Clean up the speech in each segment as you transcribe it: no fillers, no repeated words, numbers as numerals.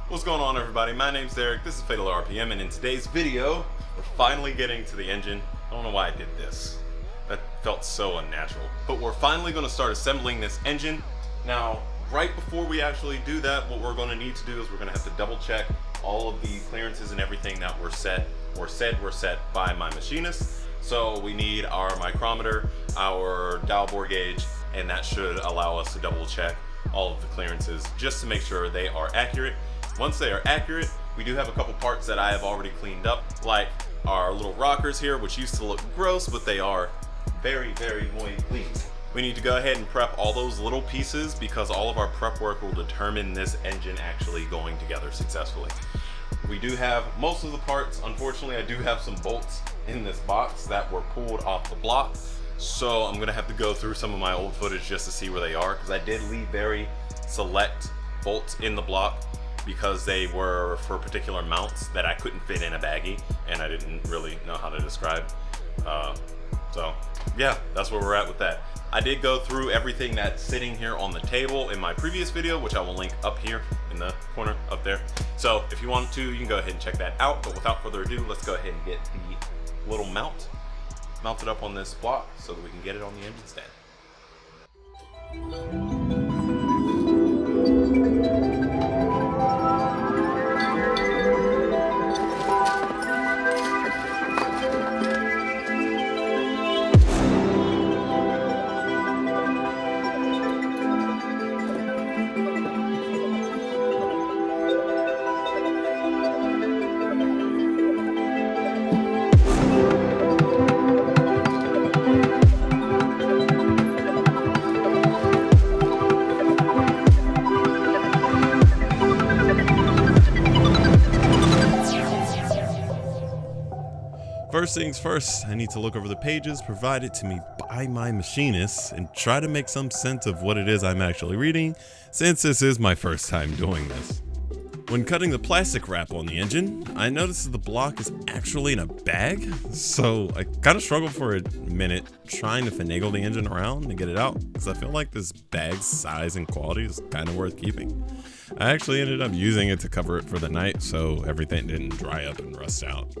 What's going on, everybody? My name's Derek, this is Fatal RPM, and in today's video, we're finally getting to the engine. I don't know why I did this. That felt so unnatural. But we're finally going to start assembling this engine. Now, right before we actually do that, what we're going to need to do is we're going to have to double check all of the clearances and everything that were set, or said were set by my machinist. So we need our micrometer, our dowel bore gauge, and that should allow us to double check all of the clearances just to make sure they are accurate. Once they are accurate, we do have a couple parts that I have already cleaned up, like our little rockers here, which used to look gross, but they are very, very clean. We need to go ahead and prep all those little pieces because all of our prep work will determine this engine actually going together successfully. We do have most of the parts. Unfortunately, I do have some bolts in this box that were pulled off the block. So I'm gonna have to go through some of my old footage just to see where they are, because I did leave very select bolts in the block because they were for particular mounts that I couldn't fit in a baggie and I didn't really know how to describe. So yeah, that's where we're at with that. I did go through everything that's sitting here on the table in my previous video, which I will link up here in the corner up there. So if you want to, you can go ahead and check that out. But without further ado, let's go ahead and get the little mount mounted up on this block so that we can get it on the engine stand. First things first, I need to look over the pages provided to me by my machinist and try to make some sense of what it is I'm actually reading, since this is my first time doing this. When cutting the plastic wrap on the engine, I noticed that the block is actually in a bag, so I kind of struggled for a minute trying to finagle the engine around and get it out, because I feel like this bag's size and quality is kind of worth keeping. I actually ended up using it to cover it for the night so everything didn't dry up and rust out.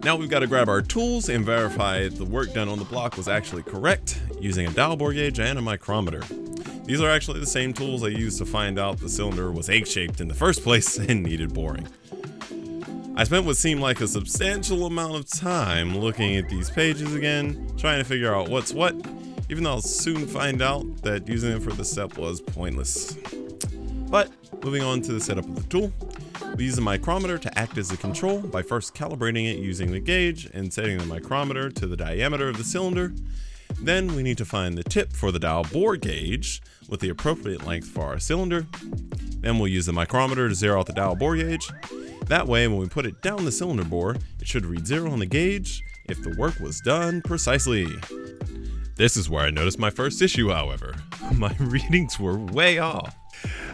Now we've got to grab our tools and verify the work done on the block was actually correct using a dowel bore gauge and a micrometer. These are actually the same tools I used to find out the cylinder was egg-shaped in the first place and needed boring. I spent what seemed like a substantial amount of time looking at these pages again, trying to figure out what's what, even though I'll soon find out that using it for this step was pointless. But moving on to the setup of the tool. We use a micrometer to act as a control by first calibrating it using the gauge and setting the micrometer to the diameter of the cylinder. Then we need to find the tip for the dowel bore gauge with the appropriate length for our cylinder. Then we'll use the micrometer to zero out the dowel bore gauge. That way, when we put it down the cylinder bore, it should read 0 on the gauge if the work was done precisely. This is where I noticed my first issue, however. My readings were way off.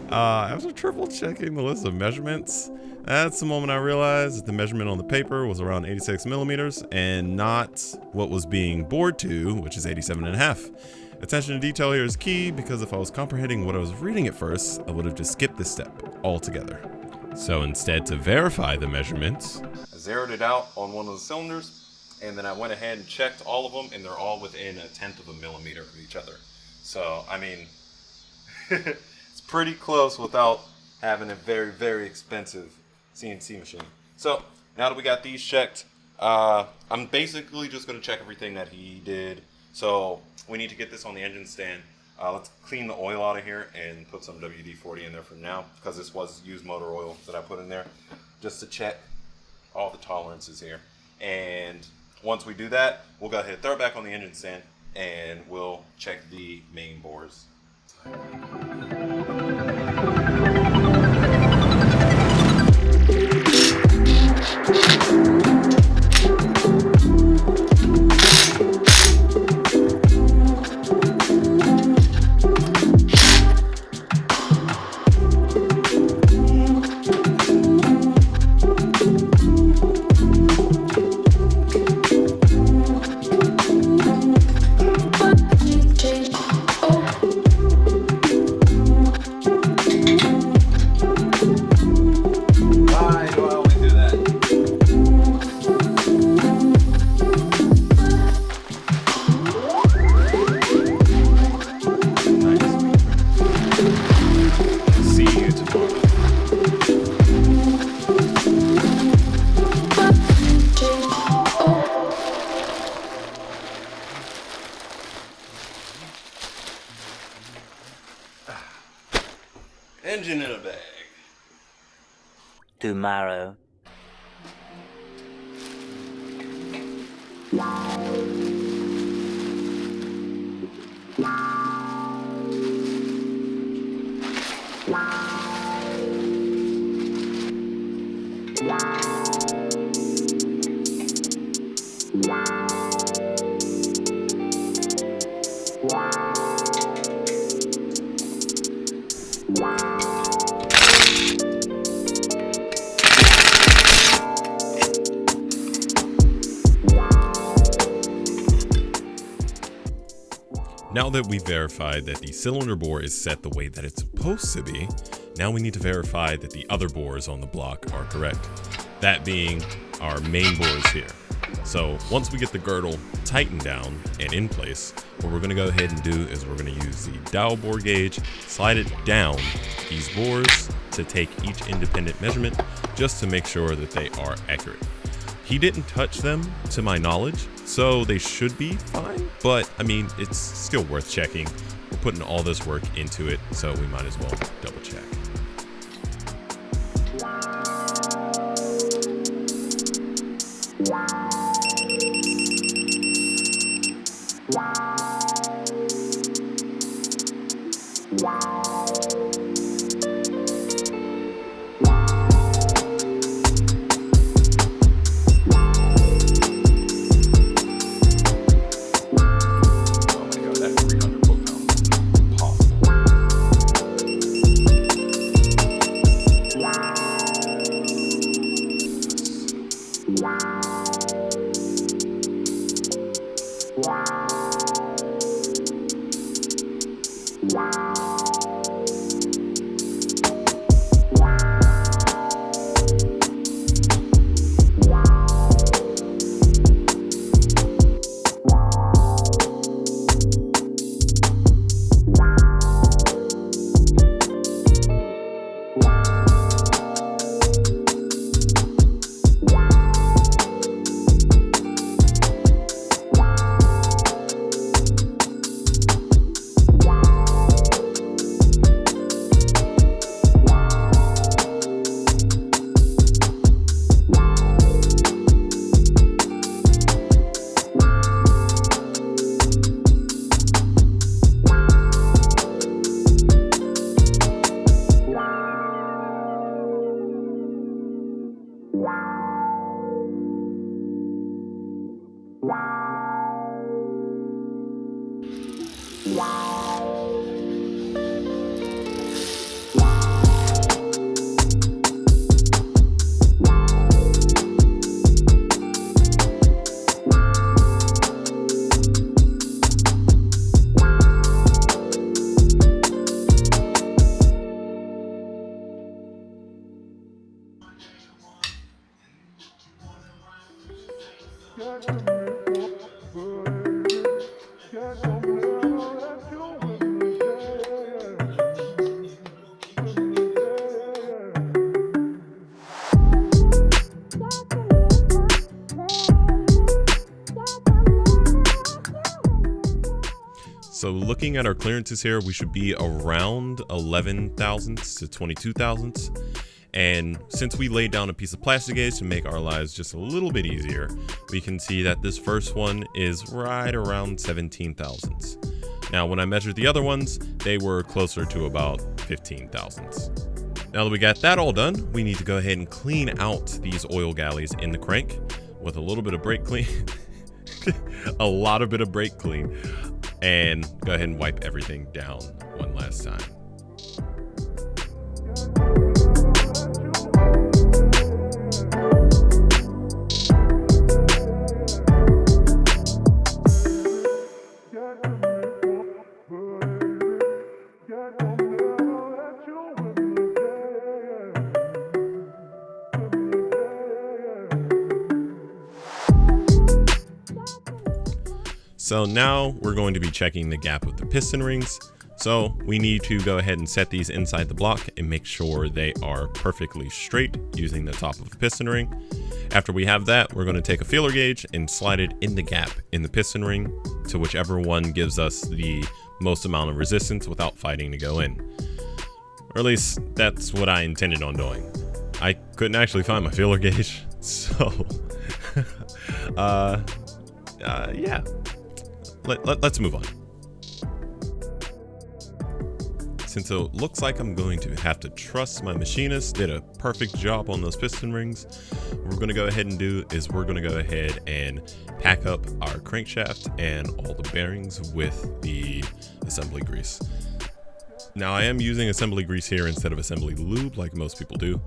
After triple checking the list of measurements, that's the moment I realized that the measurement on the paper was around 86 millimeters and not what was being bored to, which is 87.5. Attention to detail here is key, because if I was comprehending what I was reading at first, I would have just skipped this step altogether. So instead, to verify the measurements, I zeroed it out on one of the cylinders, and then I went ahead and checked all of them, and they're all within 1/10 of a millimeter of each other. So, I mean, it's pretty close without having a very, very expensive CNC machine. So now that we got these checked, I'm basically just going to check everything that he did. So we need to get this on the engine stand. Let's clean the oil out of here and put some WD-40 in there for now, because this was used motor oil that I put in there just to check all the tolerances here. And once we do that, we'll go ahead and throw it back on the engine stand and we'll check the main bores. See you tomorrow. Engine in a bag. Tomorrow. Now that we verified that the cylinder bore is set the way that it's supposed to be, now we need to verify that the other bores on the block are correct. That being our main bores here. So once we get the girdle tightened down and in place, what we're going to go ahead and do is we're going to use the dowel bore gauge, slide it down these bores to take each independent measurement just to make sure that they are accurate. He didn't touch them to my knowledge, so they should be fine, but I mean, it's still worth checking. We're putting all this work into it, so we might as well double check. So looking at our clearances here, we should be around 11 thousandths to 22 thousandths. And since we laid down a piece of plastic gauge to make our lives just a little bit easier, we can see that this first one is right around 17 thousandths. Now, when I measured the other ones, they were closer to about 15 thousandths. Now that we got that all done, we need to go ahead and clean out these oil galleys in the crank with a little bit of brake clean, a lot of bit of brake clean, and go ahead and wipe everything down one last time. So now we're going to be checking the gap of the piston rings. So we need to go ahead and set these inside the block and make sure they are perfectly straight using the top of a piston ring. After we have that, we're going to take a feeler gauge and slide it in the gap in the piston ring to whichever one gives us the most amount of resistance without fighting to go in. Or at least that's what I intended on doing. I couldn't actually find my feeler gauge, so yeah, let's move on. Since it looks like I'm going to have to trust my machinist did a perfect job on those piston rings, what we're going to go ahead and do is we're going to go ahead and pack up our crankshaft and all the bearings with the assembly grease. Now I am using assembly grease here instead of assembly lube like most people do.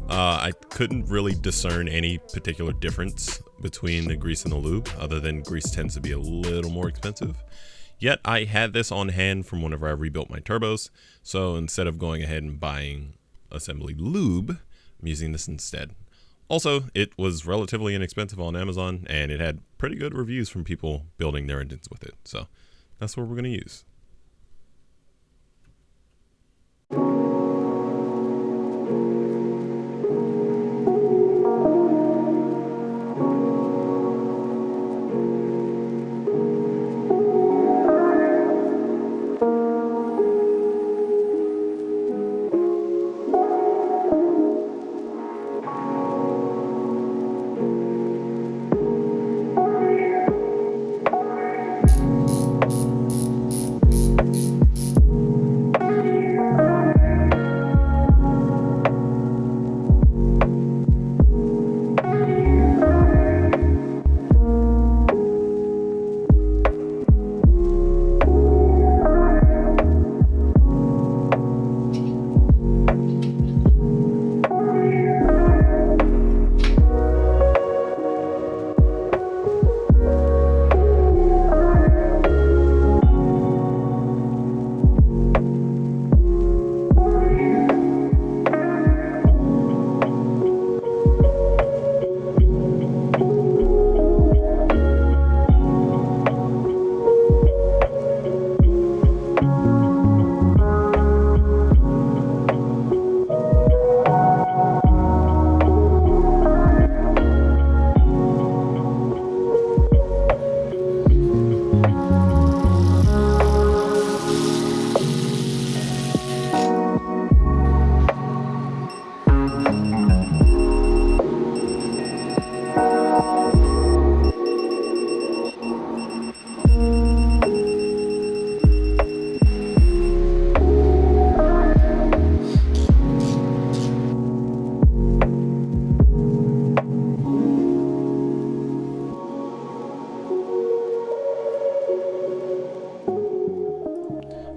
I couldn't really discern any particular difference between the grease and the lube, other than grease tends to be a little more expensive. Yet I had this on hand from whenever I rebuilt my turbos, so instead of going ahead and buying assembly lube, I'm using this instead. Also, it was relatively inexpensive on Amazon, and it had pretty good reviews from people building their engines with it, so that's what we're going to use.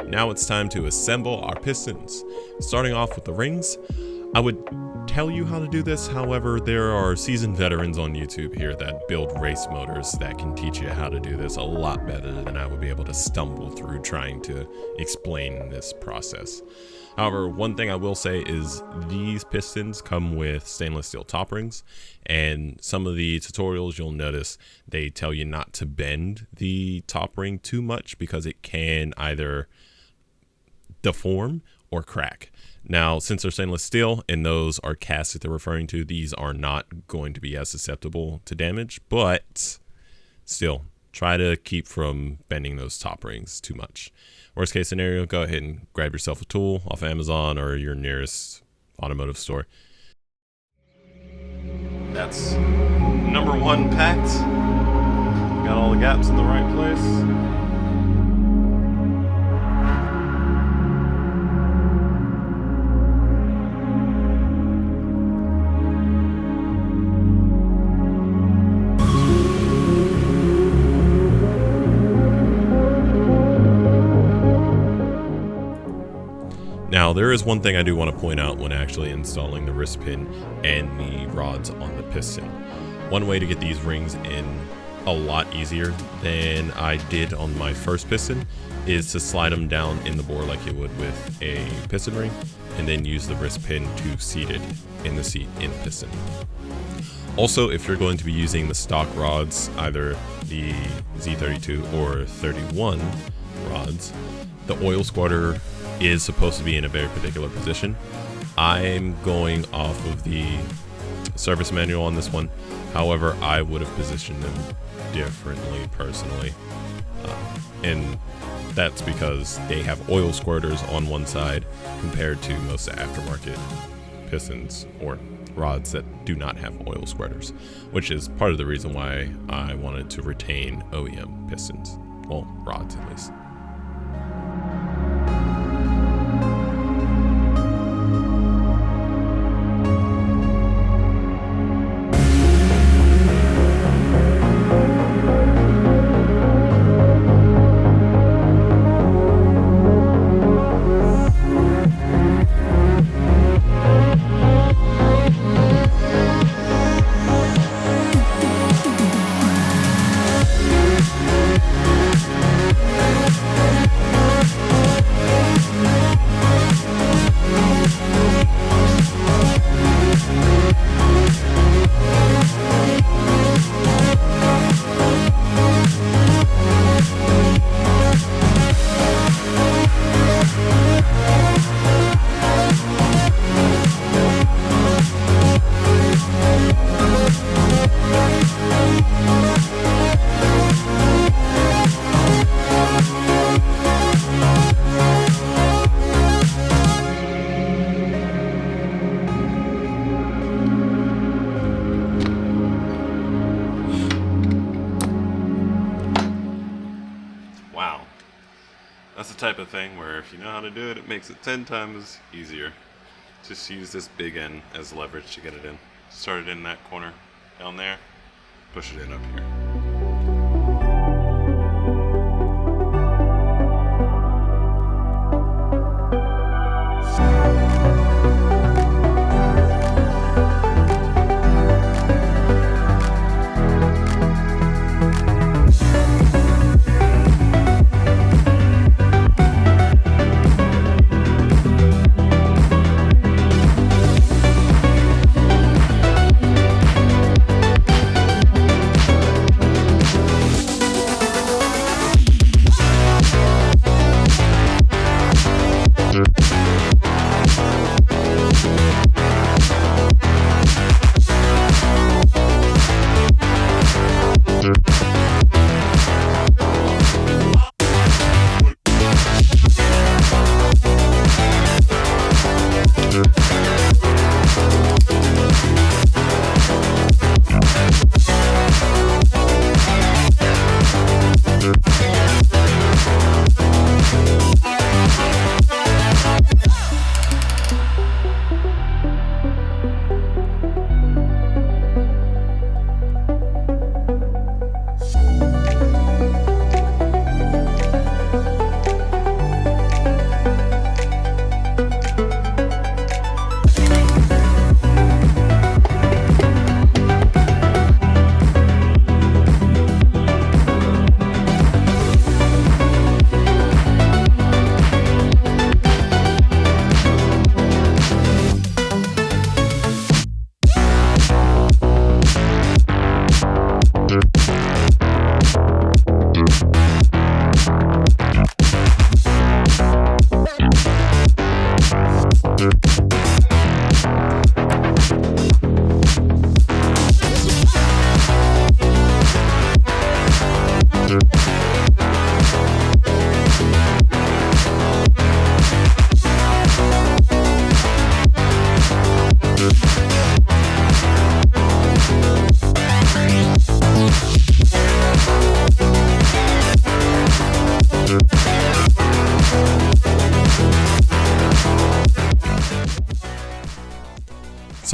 Now it's time to assemble our pistons. Starting off with the rings, I would tell you how to do this, however, there are seasoned veterans on YouTube here that build race motors that can teach you how to do this a lot better than I would be able to stumble through trying to explain this process. However, one thing I will say is these pistons come with stainless steel top rings, and some of the tutorials you'll notice they tell you not to bend the top ring too much because it can either deform or crack. Now, since they're stainless steel and those are cast that they're referring to, these are not going to be as susceptible to damage, but still try to keep from bending those top rings too much. Worst case scenario, go ahead and grab yourself a tool off Amazon or your nearest automotive store. That's number one packed. Got all the gaps in the right place. Now, there is one thing I do want to point out when actually installing the wrist pin and the rods on the piston. One way to get these rings in a lot easier than I did on my first piston is to slide them down in the bore like you would with a piston ring, and then use the wrist pin to seat it in the seat in the piston. Also, if you're going to be using the stock rods, either the Z32 or 31 rods, the oil squirter is supposed to be in a very particular position. I'm going off of the service manual on this one. However, I would have positioned them differently personally. And that's because they have oil squirters on one side compared to most aftermarket pistons or rods that do not have oil squirters, which is part of the reason why I wanted to retain OEM pistons. Well, rods at least. Wow. That's the type of thing where if you know how to do it, it makes it 10 times easier. Just use this big end as leverage to get it in. Start it in that corner down there, push it in up here.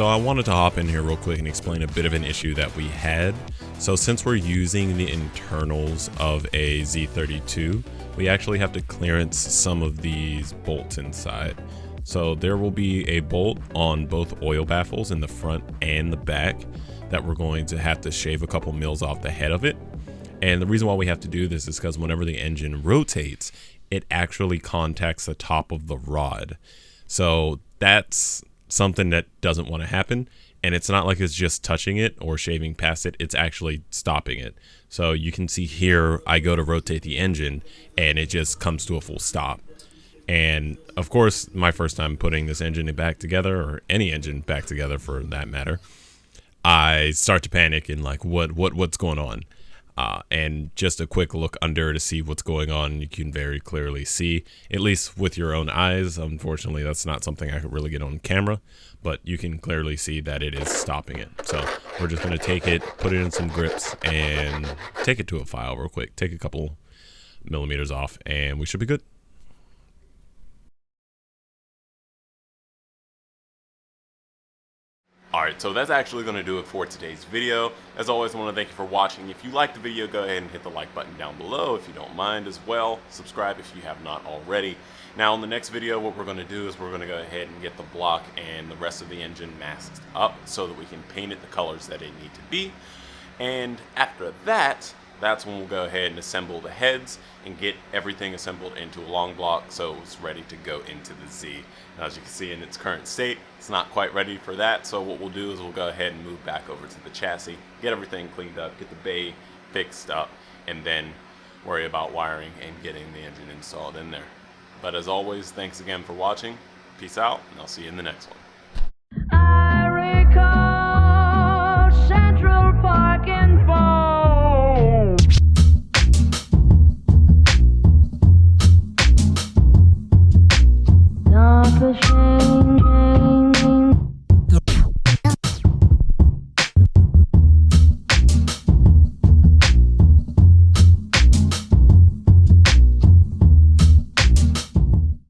So I wanted to hop in here real quick and explain a bit of an issue that we had. So since we're using the internals of a Z32, we actually have to clearance some of these bolts inside. So there will be a bolt on both oil baffles in the front and the back that we're going to have to shave a couple mils off the head of it. And the reason why we have to do this is because whenever the engine rotates, it actually contacts the top of the rod. So that's something that doesn't want to happen. and it's not like it's just touching it or shaving past it, it's actually stopping it. So you can see here, I go to rotate the engine and it just comes to a full stop. And of course, my first time putting this engine back together, or any engine back together for that matter, I start to panic and like, what's going on? And just a quick look under to see what's going on, you can very clearly see, at least with your own eyes. Unfortunately, that's not something I could really get on camera, but you can clearly see that it is stopping it. So we're just going to take it, put it in some grips, and take it to a file real quick. Take a couple millimeters off, and we should be good. Alright, so that's actually going to do it for today's video. As always, I want to thank you for watching. If you liked the video, go ahead and hit the like button down below if you don't mind as well. Subscribe if you have not already. Now, in the next video, what we're going to do is we're going to go ahead and get the block and the rest of the engine masked up so that we can paint it the colors that it need to be. And after that, that's when we'll go ahead and assemble the heads and get everything assembled into a long block so it's ready to go into the Z. Now, as you can see in its current state, it's not quite ready for that. So what we'll do is we'll go ahead and move back over to the chassis, get everything cleaned up, get the bay fixed up, and then worry about wiring and getting the engine installed in there. But as always, thanks again for watching. Peace out, and I'll see you in the next one. I recall Central Park and Fall. Not the shame.